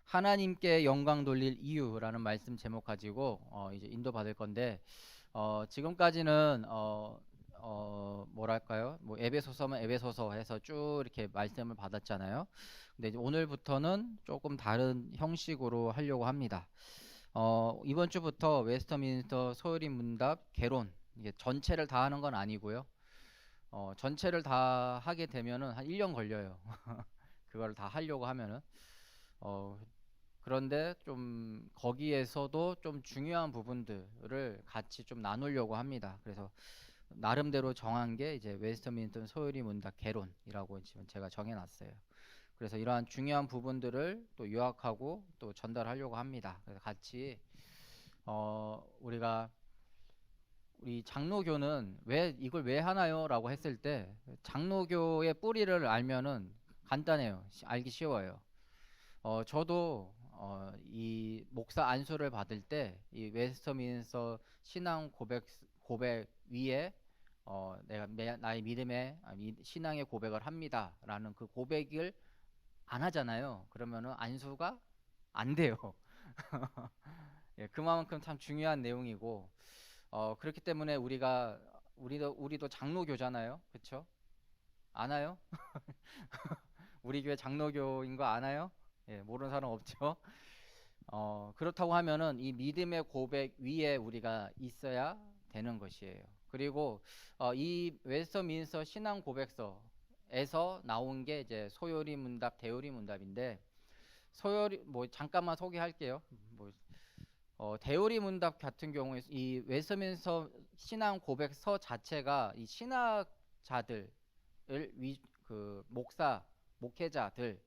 하나님께 영광 돌릴 이유라는 말씀 제목 가지고 이제 인도받을 건데, 지금까지는 뭐랄까요? 뭐 에베소서면 에베소서 해서 쭉 이렇게 말씀을 받았잖아요. 근데 이제 오늘부터는 조금 다른 형식으로 하려고 합니다. 이번 주부터 웨스터민스터 소요리 문답 개론, 이게 전체를 다 하는 건 아니고요. 전체를 다 하게 되면은 한 1년 걸려요. 그걸 다 하려고 하면은. 어, 그런데 좀 거기에서도 좀 중요한 부분들을 같이 좀 나누려고 합니다. 그래서 나름대로 정한 게 이제 웨스터민스터 소요리 문답 개론이라고 지금 제가 정해놨어요. 그래서 이러한 중요한 부분들을 또 요약하고 또 전달하려고 합니다. 그래서 같이 우리가 우리 장로교는 왜 이걸 왜 하나요?라고 했을 때 장로교의 뿌리를 알면은 간단해요. 알기 쉬워요. 저도 이 목사 안수를 받을 때 이 웨스터민스터 신앙 고백 위에 내가 나의 믿음의 신앙의 고백을 합니다라는 그 고백을 안 하잖아요. 그러면은 안수가 안 돼요. 예, 그만큼 참 중요한 내용이고 그렇기 때문에 우리도 장로교잖아요. 그렇죠? 아나요? 우리 교회 장로교인 거 아나요? 예, 모르는 사람 없죠? 그렇다고 하면은 이 믿음의 고백 위에 우리가 있어야 되는 것이에요. 그리고 이 웨스터민스터 신앙 고백서에서 나온 게 이제 소요리 문답, 대요리 문답인데 소요리 뭐 잠깐만 소개할게요. 뭐 대요리 문답 같은 경우에 이 웨스터민스터 신앙 고백서 자체가 이 신학자들을 그 목회자들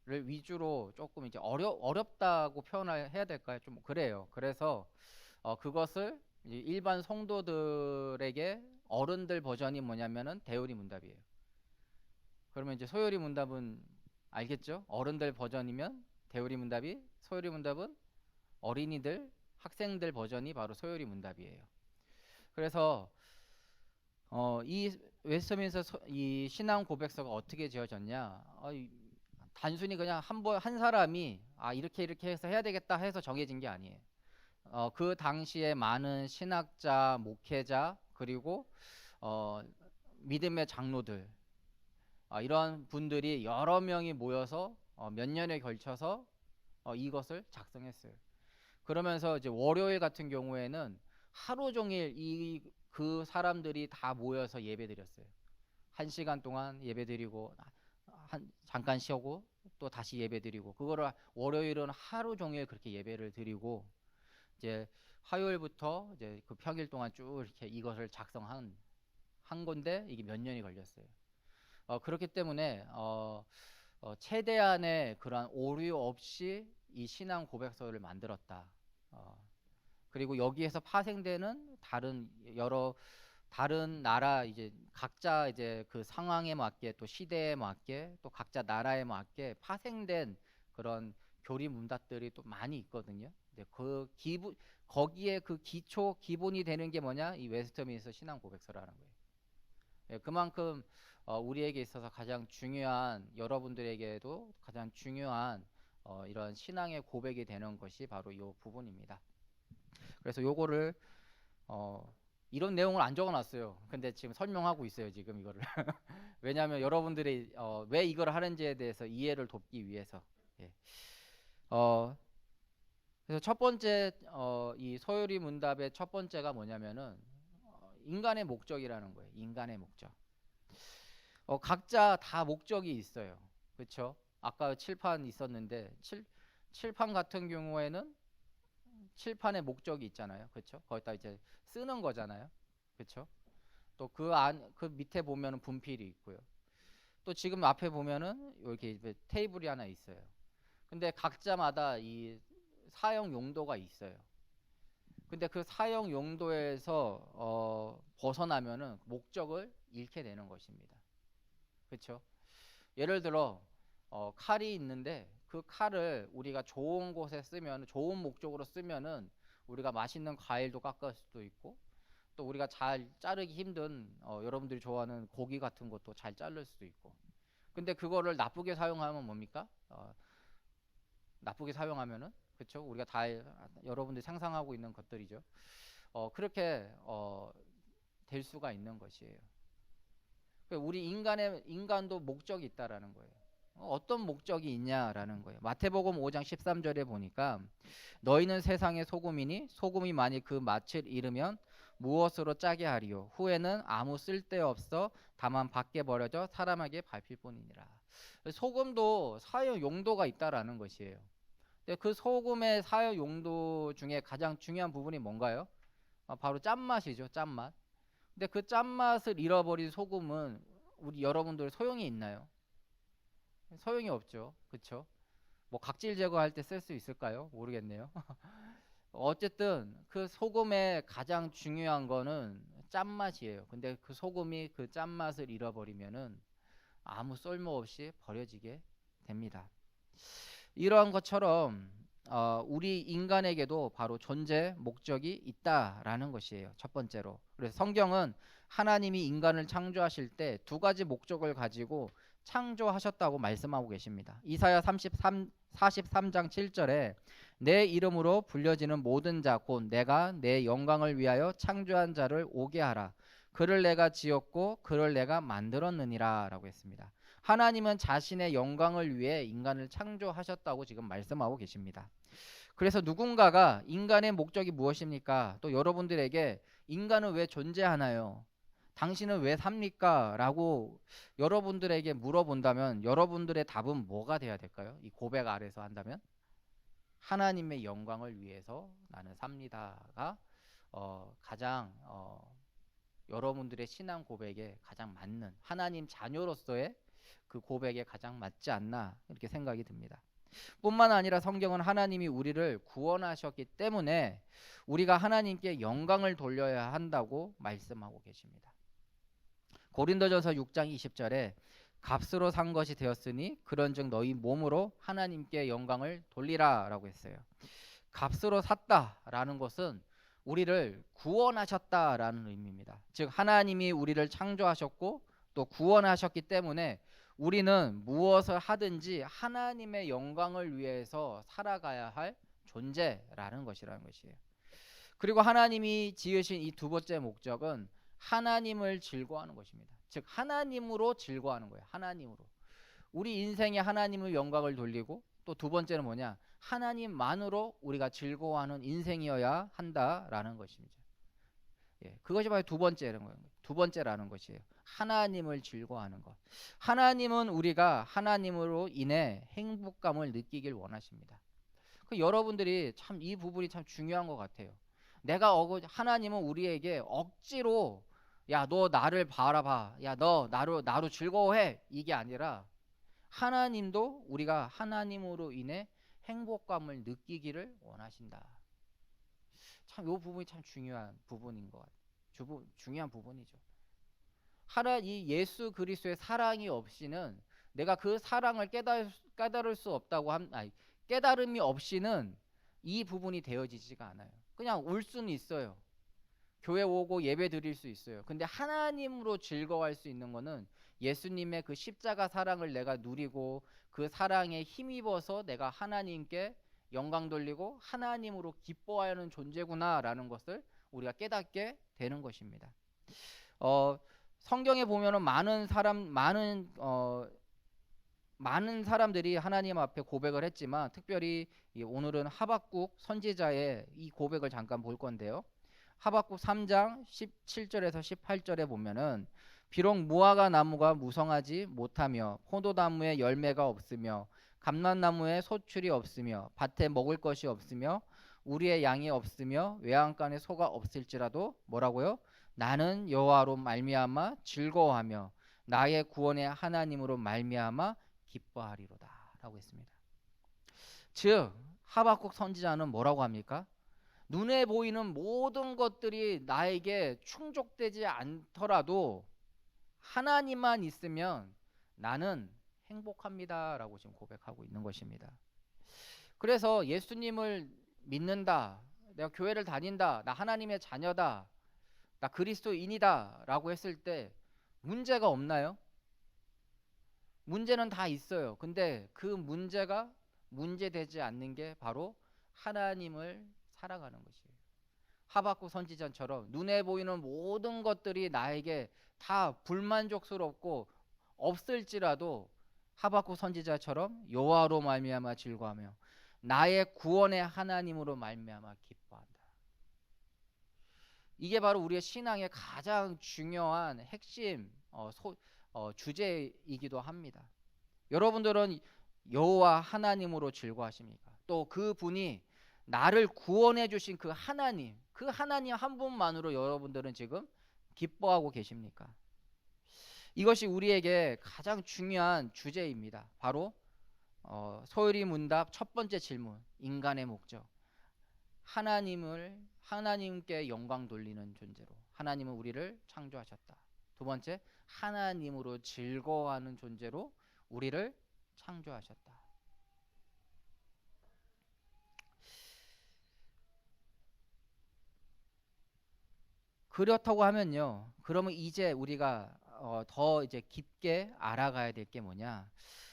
를 위주로 조금 이제 어렵다고 표현을 해야 될까요? 좀 그래요. 그래서 그것을 일반 성도들에게 어른들 버전이 뭐냐면은 대요리 문답이에요. 그러면 이제 소요리 문답은 알겠죠? 어른들 버전이면 대요리 문답이, 소요리 문답은 어린이들, 학생들 버전이 바로 소요리 문답이에요. 그래서 이 웨스터민스터 이 신앙 고백서가 어떻게 지어졌냐? 단순히 그냥 한 사람이 이렇게 이렇게 해서 해야 되겠다 해서 정해진 게 아니에요. 그 당시에 많은 신학자, 목회자 그리고 어, 믿음의 장로들 이런 분들이 여러 명이 모여서 몇 년에 걸쳐서 이것을 작성했어요. 그러면서 이제 월요일 같은 경우에는 하루 종일 그 사람들이 다 모여서 예배드렸어요. 1시간 동안 예배드리고 잠깐 쉬고 또 다시 예배드리고 그거를 월요일은 하루 종일 그렇게 예배를 드리고 이제 화요일부터 이제 그 평일 동안 쭉 이렇게 이것을 작성한 한 건데 이게 몇 년이 걸렸어요. 그렇기 때문에 최대한의 그러한 오류 없이 이 신앙 고백서를 만들었다. 어, 그리고 여기에서 파생되는 다른 나라 이제 각자 이제 그 상황에 맞게 또 시대에 맞게 또 각자 나라에 맞게 파생된 그런 교리 문답들이 또 많이 있거든요. 근데 거기에 그 기본이 되는 게 뭐냐? 이 웨스터민스터 신앙 고백서라는 거예요. 예, 그만큼 우리에게 있어서 가장 중요한 여러분들에게도 가장 중요한 이런 신앙의 고백이 되는 것이 바로 이 부분입니다. 그래서 요거를 어, 이런 내용을 안 적어놨어요. 근데 지금 설명하고 있어요. 지금 이거를. 왜냐하면 여러분들이 왜 이걸 하는지에 대해서 이해를 돕기 위해서. 예. 어, 그래서 첫 번째 이 소요리 문답의 첫 번째가 뭐냐면은 인간의 목적이라는 거예요. 인간의 목적. 각자 다 목적이 있어요. 그렇죠? 아까 칠판 있었는데 칠판 같은 경우에는 칠판의 목적이 있잖아요. 그렇죠? 거기다 이제 쓰는 거잖아요. 그렇죠? 또 그 밑에 보면은 분필이 있고요. 또 지금 앞에 보면은 이렇게 테이블이 하나 있어요. 근데 각자마다 이 사용 용도가 있어요. 근데 그 사용 용도에서 벗어나면은 목적을 잃게 되는 것입니다. 그렇죠? 예를 들어 칼이 있는데 그 칼을 우리가 좋은 곳에 쓰면 좋은 목적으로 쓰면은 우리가 맛있는 과일도 깎을 수도 있고 또 우리가 잘 자르기 힘든 여러분들이 좋아하는 고기 같은 것도 잘 자를 수도 있고 근데 그거를 나쁘게 사용하면 뭡니까? 나쁘게 사용하면은 그렇죠. 우리가 다 여러분들이 상상하고 있는 것들이죠. 그렇게 될 수가 있는 것이에요. 우리 인간도 목적이 있다라는 거예요. 어떤 목적이 있냐라는 거예요. 마태복음 5장 13절에 보니까 너희는 세상의 소금이니 소금이 만일 그 맛을 잃으면 무엇으로 짜게 하리요 후에는 아무 쓸데없어 다만 밖에 버려져 사람에게 밟힐 뿐이니라. 소금도 사용 용도가 있다라는 것이에요. 근데 그 소금의 사용 용도 중에 가장 중요한 부분이 뭔가요? 바로 짠맛이죠. 짠맛. 근데 그 짠맛을 잃어버린 소금은 우리 여러분들 소용이 있나요? 소용이 없죠. 그렇죠? 뭐 각질 제거할 때 쓸 수 있을까요? 모르겠네요. 어쨌든 그 소금의 가장 중요한 거는 짠맛이에요. 근데 그 소금이 그 짠맛을 잃어버리면은 아무 쓸모없이 버려지게 됩니다. 이러한 것처럼 우리 인간에게도 바로 존재 목적이 있다라는 것이에요. 첫 번째로. 그래서 성경은 하나님이 인간을 창조하실 때 두 가지 목적을 가지고 창조하셨다고 말씀하고 계십니다. 이사야 43장 7절에 내 이름으로 불려지는 모든 자 곧 내가 내 영광을 위하여 창조한 자를 오게 하라. 그를 내가 지었고 그를 내가 만들었느니라 라고 했습니다. 하나님은 자신의 영광을 위해 인간을 창조하셨다고 지금 말씀하고 계십니다. 그래서 누군가가 인간의 목적이 무엇입니까? 또 여러분들에게 인간은 왜 존재하나요? 당신은 왜 삽니까? 라고 여러분들에게 물어본다면 여러분들의 답은 뭐가 돼야 될까요? 이 고백 아래서 한다면 하나님의 영광을 위해서 나는 삽니다가 가장 여러분들의 신앙 고백에 가장 맞는 하나님 자녀로서의 그 고백에 가장 맞지 않나 이렇게 생각이 듭니다. 뿐만 아니라 성경은 하나님이 우리를 구원하셨기 때문에 우리가 하나님께 영광을 돌려야 한다고 말씀하고 계십니다. 고린도전서 6장 20절에 값으로 산 것이 되었으니 그런즉 너희 몸으로 하나님께 영광을 돌리라 라고 했어요. 값으로 샀다라는 것은 우리를 구원하셨다라는 의미입니다. 즉 하나님이 우리를 창조하셨고 또 구원하셨기 때문에 우리는 무엇을 하든지 하나님의 영광을 위해서 살아가야 할 존재라는 것이라는 것이에요. 그리고 하나님이 지으신 이 두 번째 목적은 하나님을 즐거워하는 것입니다. 즉 하나님으로 즐거워하는 거예요. 하나님으로. 우리 인생에 하나님의 영광을 돌리고 또 두 번째는 뭐냐? 하나님만으로 우리가 즐거워하는 인생이어야 한다라는 것입니다. 그것이 바로 두 번째라는 것이에요. 하나님을 즐거워하는 것. 하나님은 우리가 하나님으로 인해 행복감을 느끼길 원하십니다. 여러분들이 참 이 부분이 참 중요한 것 같아요. 하나님은 우리에게 억지로 야 너 나를 바라봐, 야 너 나로 즐거워해 이게 아니라 하나님도 우리가 하나님으로 인해 행복감을 느끼기를 원하신다. 참 이 부분이 참 중요한 부분인 것 같아요. 중요한 부분이죠. 이 예수 그리스도의 사랑이 없이는 내가 그 사랑을 깨달을 수 없다고 깨달음이 없이는 이 부분이 되어지지가 않아요. 그냥 올 수는 있어요. 교회 오고 예배 드릴 수 있어요. 근데 하나님으로 즐거워할 수 있는 거는 예수님의 그 십자가 사랑을 내가 누리고 그 사랑에 힘입어서 내가 하나님께 영광 돌리고 하나님으로 기뻐하는 존재구나라는 것을 우리가 깨닫게 되는 것입니다. 성경에 보면은 많은 사람들이 하나님 앞에 고백을 했지만 특별히 오늘은 하박국 선지자의 이 고백을 잠깐 볼 건데요. 하박국 3장 17절에서 18절에 보면은 비록 무화과 나무가 무성하지 못하며 포도나무에 열매가 없으며 감람나무에 소출이 없으며 밭에 먹을 것이 없으며 우리의 양이 없으며 외양간에 소가 없을지라도 뭐라고요? 나는 여호와로 말미암아 즐거워하며 나의 구원의 하나님으로 말미암아 기뻐하리로다 라고 했습니다. 즉 하박국 선지자는 뭐라고 합니까? 눈에 보이는 모든 것들이 나에게 충족되지 않더라도 하나님만 있으면 나는 행복합니다 라고 지금 고백하고 있는 것입니다. 그래서 예수님을 믿는다, 내가 교회를 다닌다, 나 하나님의 자녀다, 나 그리스도인이다 라고 했을 때 문제가 없나요? 문제는 다 있어요. 근데 그 문제가 문제되지 않는 게 바로 하나님을 사랑하는 것이에요. 하박국 선지자처럼 눈에 보이는 모든 것들이 나에게 다 불만족스럽고 없을지라도 하박국 선지자처럼 여호와로 말미암아 즐거워하며 나의 구원의 하나님으로 말미암아 기뻐한다. 이게 바로 우리의 신앙의 가장 중요한 핵심 주제이기도 합니다. 여러분들은 여호와 하나님으로 즐거워하십니까? 또 그분이 나를 구원해 주신 그 하나님 한 분만으로 여러분들은 지금 기뻐하고 계십니까? 이것이 우리에게 가장 중요한 주제입니다. 바로 소요리 문답 첫 번째 질문, 인간의 목적. 하나님께 영광 돌리는 존재로 하나님은 우리를 창조하셨다. 두 번째, 하나님으로 즐거워하는 존재로 우리를 창조하셨다. 그렇다고 하면요, 그러면 이제 우리가 더 이제 깊게 알아가야 될 게 뭐냐?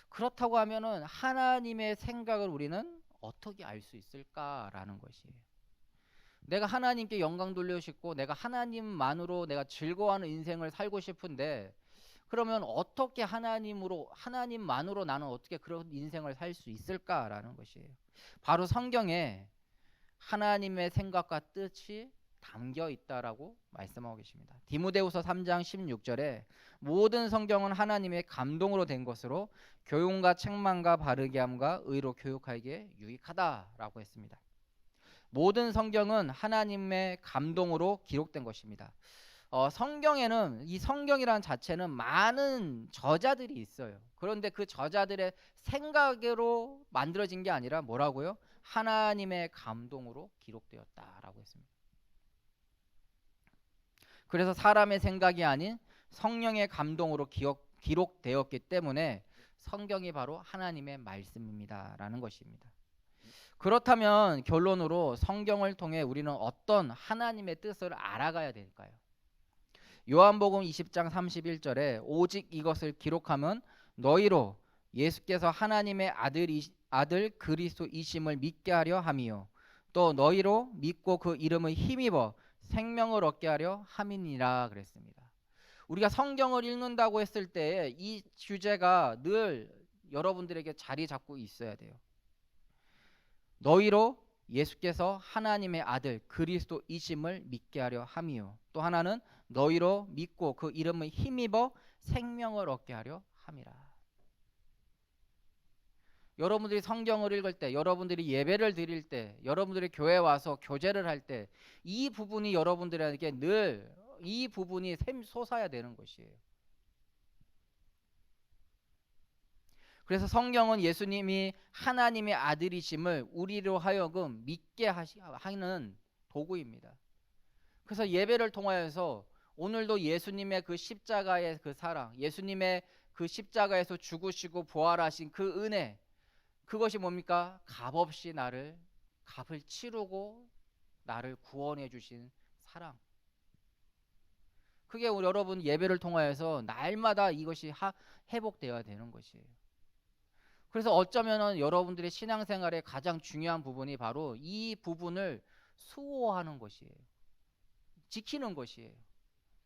그렇다고 하면은 하나님의 생각을 우리는 어떻게 알 수 있을까라는 것이에요. 내가 하나님께 영광 돌리고 싶고 내가 하나님만으로 내가 즐거워하는 인생을 살고 싶은데, 그러면 어떻게 하나님만으로 나는 어떻게 그런 인생을 살 수 있을까라는 것이에요. 바로 성경에 하나님의 생각과 뜻이 담겨 있다라고 말씀하고 계십니다. 디모데후서 3장 16절에 모든 성경은 하나님의 감동으로 된 것으로 교훈과 책망과 바르게 함과 의로 교육하기에 유익하다라고 했습니다. 모든 성경은 하나님의 감동으로 기록된 것입니다. 성경에는 이 성경이라는 자체는 많은 저자들이 있어요. 그런데 그 저자들의 생각으로 만들어진 게 아니라 뭐라고요? 하나님의 감동으로 기록되었다라고 했습니다. 그래서 사람의 생각이 아닌 성령의 감동으로 기록되었기 때문에 성경이 바로 하나님의 말씀입니다라는 것입니다. 그렇다면 결론으로 성경을 통해 우리는 어떤 하나님의 뜻을 알아가야 될까요? 요한복음 20장 31절에 오직 이것을 기록하면 너희로 예수께서 하나님의 아들 그리스도이심을 믿게 하려 함이요 또 너희로 믿고 그 이름을 힘입어 생명을 얻게 하려 함이니라 그랬습니다. 우리가 성경을 읽는다고 했을 때 이 주제가 늘 여러분들에게 자리 잡고 있어야 돼요. 너희로 예수께서 하나님의 아들 그리스도이심을 믿게 하려 함이요 또 하나는 너희로 믿고 그 이름을 힘입어 생명을 얻게 하려 함이라. 여러분들이 성경을 읽을 때, 여러분들이 예배를 드릴 때, 여러분들이 교회에 와서 교제를 할 때 이 부분이 여러분들에게 늘 이 부분이 샘솟아야 되는 것이에요. 그래서 성경은 예수님이 하나님의 아들이심을 우리로 하여금 믿게 하는 도구입니다. 그래서 예배를 통하여서 오늘도 예수님의 그 십자가의 그 사랑, 예수님의 그 십자가에서 죽으시고 부활하신 그 은혜, 그것이 뭡니까? 값없이 값을 치르고 나를 구원해 주신 사랑. 그게 우리 여러분 예배를 통하여서 날마다 이것이 회복되어야 되는 것이에요. 그래서 어쩌면은 여러분들의 신앙생활의 가장 중요한 부분이 바로 이 부분을 수호하는 것이에요. 지키는 것이에요.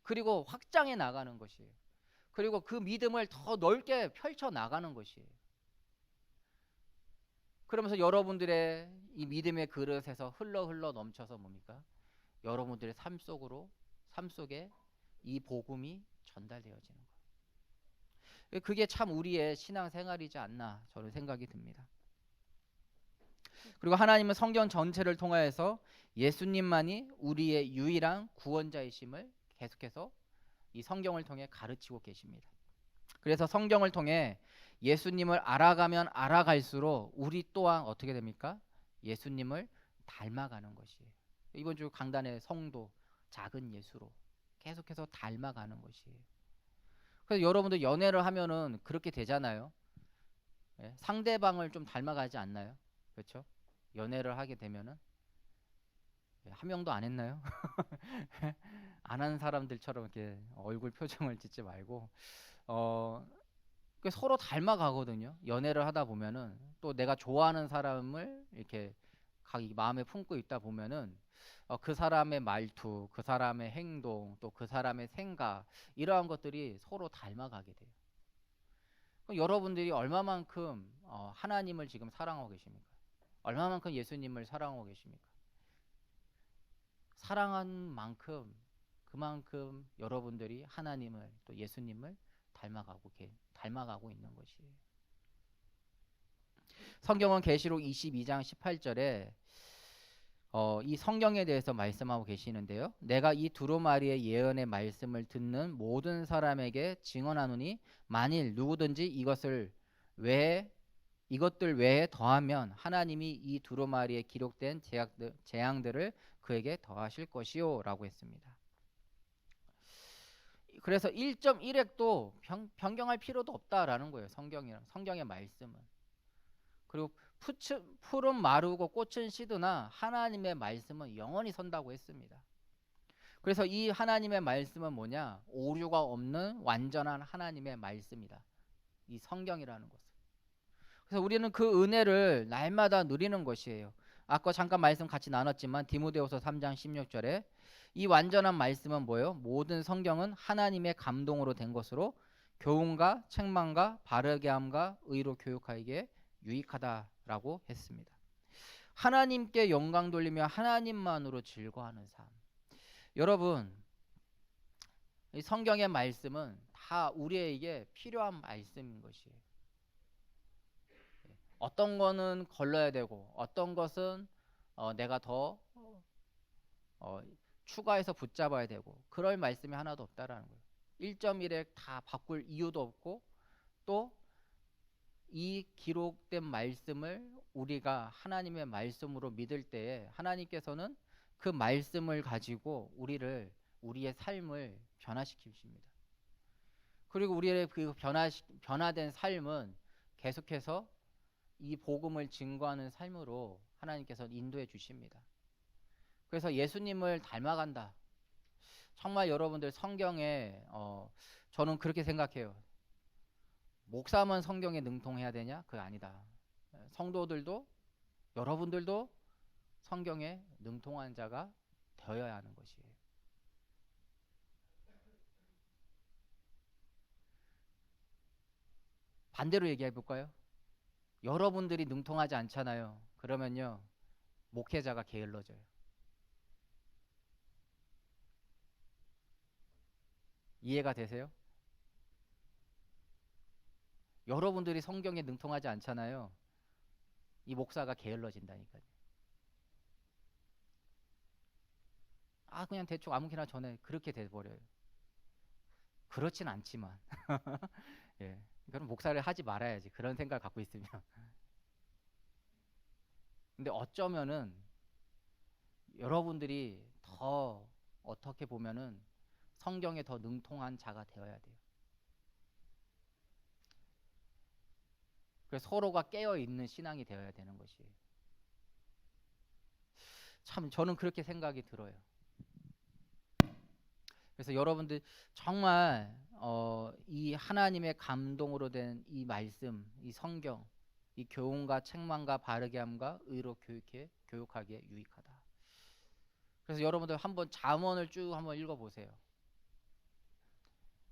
그리고 확장해 나가는 것이에요. 그리고 그 믿음을 더 넓게 펼쳐 나가는 것이에요. 그러면서 여러분들의 이 믿음의 그릇에서 흘러 넘쳐서 뭡니까? 여러분들의 삶 속에 이 복음이 전달되어지는 거예요. 그게 참 우리의 신앙생활이지 않나 저는 생각이 듭니다. 그리고 하나님은 성경 전체를 통하여서 예수님만이 우리의 유일한 구원자이심을 계속해서 이 성경을 통해 가르치고 계십니다. 그래서 성경을 통해 예수님을 알아가면 알아갈수록 우리 또한 어떻게 됩니까? 예수님을 닮아가는 것이에요. 이번 주 강단의 성도 작은 예수로 계속해서 닮아가는 것이에요. 그래서 여러분들 연애를 하면은 그렇게 되잖아요. 예? 상대방을 좀 닮아가지 않나요? 그렇죠? 연애를 하게 되면은 한 명도 안 했나요? 안 한 사람들처럼 이렇게 얼굴 표정을 짓지 말고 서로 닮아가거든요. 연애를 하다 보면은 또 내가 좋아하는 사람을 이렇게 각 마음에 품고 있다 보면은 그 사람의 말투, 그 사람의 행동, 또 그 사람의 생각 이러한 것들이 서로 닮아가게 돼요. 그럼 여러분들이 얼마만큼 하나님을 지금 사랑하고 계십니까? 얼마만큼 예수님을 사랑하고 계십니까? 사랑한 만큼 그만큼 여러분들이 하나님을 또 예수님을 닮아가고 있는 것이에요. 성경은 계시록 22장 18절에 이 성경에 대해서 말씀하고 계시는데요. 내가 이 두루마리의 예언의 말씀을 듣는 모든 사람에게 증언하노니 만일 누구든지 이것들 외에 더하면 하나님이 이 두루마리에 기록된 재앙들을 그에게 더하실 것이요 라고 했습니다. 그래서 1.1획도 변경할 필요도 없다라는 거예요. 성경의 말씀은. 그리고 풀은 마르고 꽃은 시드나 하나님의 말씀은 영원히 선다고 했습니다. 그래서 이 하나님의 말씀은 뭐냐? 오류가 없는 완전한 하나님의 말씀이다. 이 성경이라는 것은. 그래서 우리는 그 은혜를 날마다 누리는 것이에요. 아까 잠깐 말씀 같이 나눴지만 디모데후서 3장 16절에 이 완전한 말씀은 뭐예요? 모든 성경은 하나님의 감동으로 된 것으로 교훈과 책망과 바르게 함과 의로 교육하기에 유익하다라고 했습니다. 하나님께 영광 돌리며 하나님만으로 즐거워하는 삶. 여러분, 이 성경의 말씀은 다 우리에게 필요한 말씀인 것이에요. 어떤 거는 걸러야 되고 어떤 것은 내가 더 추가해서 붙잡아야 되고 그럴 말씀이 하나도 없다라는 거예요. 1.1에 다 바꿀 이유도 없고 또 이 기록된 말씀을 우리가 하나님의 말씀으로 믿을 때에 하나님께서는 그 말씀을 가지고 우리의 삶을 변화시키십니다. 그리고 우리의 그 변화된 삶은 계속해서 이 복음을 증거하는 삶으로 하나님께서 인도해 주십니다. 그래서 예수님을 닮아간다. 정말 여러분들 성경에 저는 그렇게 생각해요. 목사만 성경에 능통해야 되냐? 그거 아니다. 성도들도 여러분들도 성경에 능통한 자가 되어야 하는 것이에요. 반대로 얘기해 볼까요? 여러분들이 능통하지 않잖아요. 그러면요 목회자가 게을러져요. 이해가 되세요? 여러분들이 성경에 능통하지 않잖아요. 이 목사가 게을러진다니까요. 그냥 대충 아무렇게나 전해 그렇게 돼버려요. 그렇진 않지만 예, 그럼 목사를 하지 말아야지. 그런 생각을 갖고 있으면. 근데 어쩌면은 여러분들이 더 어떻게 보면은 성경에 더 능통한 자가 되어야 돼요. 그래서 서로가 깨어 있는 신앙이 되어야 되는 것이에요. 참 저는 그렇게 생각이 들어요. 그래서 여러분들 정말 이 하나님의 감동으로 된 이 말씀, 이 성경, 이 교훈과 책망과 바르게 함과 의로 교육하기에 유익하다. 그래서 여러분들 한번 잠언을 쭉 한번 읽어보세요.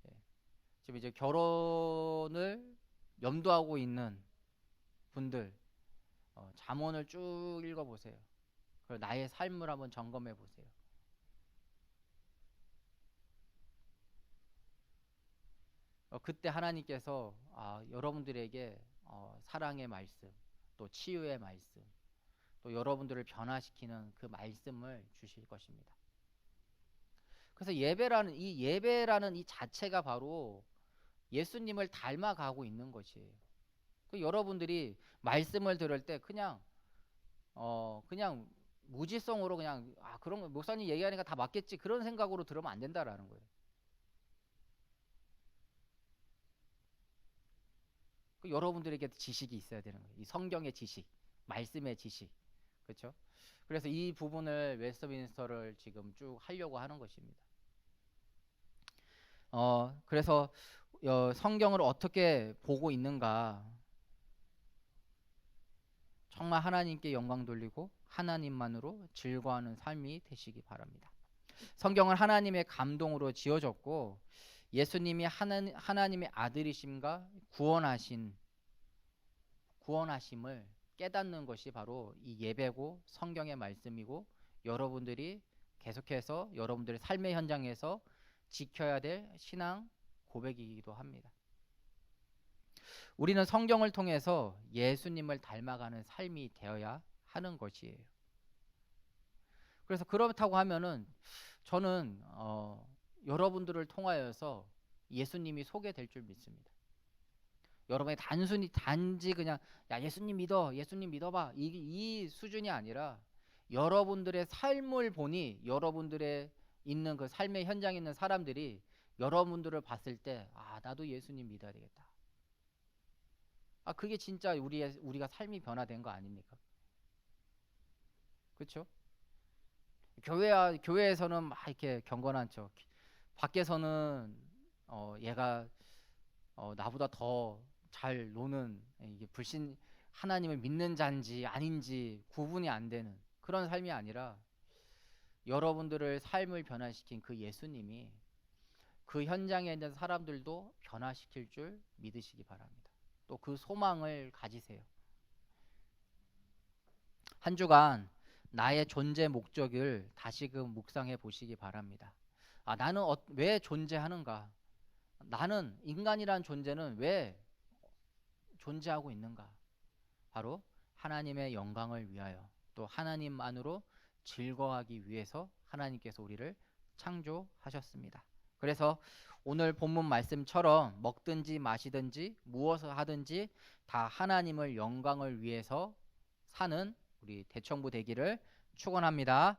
예. 지금 이제 결혼을 염두하고 있는 분들 잠언을 쭉 읽어보세요. 그리고 나의 삶을 한번 점검해 보세요. 그때 하나님께서 여러분들에게 사랑의 말씀, 또 치유의 말씀, 또 여러분들을 변화시키는 그 말씀을 주실 것입니다. 그래서 예배라는 이 자체가 바로 예수님을 닮아가고 있는 것이에요. 여러분들이 말씀을 들을 때 그냥 무지성으로 그냥 그런 거 목사님 얘기하니까 다 맞겠지 그런 생각으로 들으면 안 된다라는 거예요. 여러분들에게 지식이 있어야 되는 거예요. 이 성경의 지식, 말씀의 지식, 그렇죠? 그래서 이 부분을 웨스트민스터를 지금 쭉 하려고 하는 것입니다. 그래서 성경을 어떻게 보고 있는가, 정말 하나님께 영광 돌리고 하나님만으로 즐거워하는 삶이 되시기 바랍니다. 성경은 하나님의 감동으로 지어졌고 예수님이 하나님의 아들이심과 구원하심을 깨닫는 것이 바로 이 예배고 성경의 말씀이고, 여러분들이 계속해서 여러분들의 삶의 현장에서 지켜야 될 신앙 고백이기도 합니다. 우리는 성경을 통해서 예수님을 닮아가는 삶이 되어야 하는 것이에요. 그래서 그렇다고 하면은 저는 여러분들을 통하여서 예수님이 소개될 줄 믿습니다. 여러분이 단지 그냥 야 예수님 믿어, 예수님 믿어봐, 이 수준이 아니라 여러분들의 삶을 보니, 여러분들의 있는 그 삶의 현장에 있는 사람들이 여러분들을 봤을 때 아 나도 예수님 믿어야 되겠다. 아 그게 진짜 우리가 삶이 변화된 거 아닙니까? 그렇죠? 교회에서는 막 이렇게 경건한 척, 밖에서는 얘가 나보다 더 잘 노는, 이게 하나님을 믿는 자인지 아닌지 구분이 안 되는 그런 삶이 아니라, 여러분들을 삶을 변화시킨 그 예수님이 그 현장에 있는 사람들도 변화시킬 줄 믿으시기 바랍니다. 또 그 소망을 가지세요. 한 주간 나의 존재 목적을 다시금 묵상해 보시기 바랍니다. 아, 나는 왜 존재하는가? 나는 인간이란 존재는 왜 존재하고 있는가? 바로 하나님의 영광을 위하여, 또 하나님만으로 즐거워하기 위해서 하나님께서 우리를 창조하셨습니다. 그래서 오늘 본문 말씀처럼 먹든지 마시든지 무엇을 하든지 다 하나님을 영광을 위해서 사는 우리 대청부 되기를 축원합니다.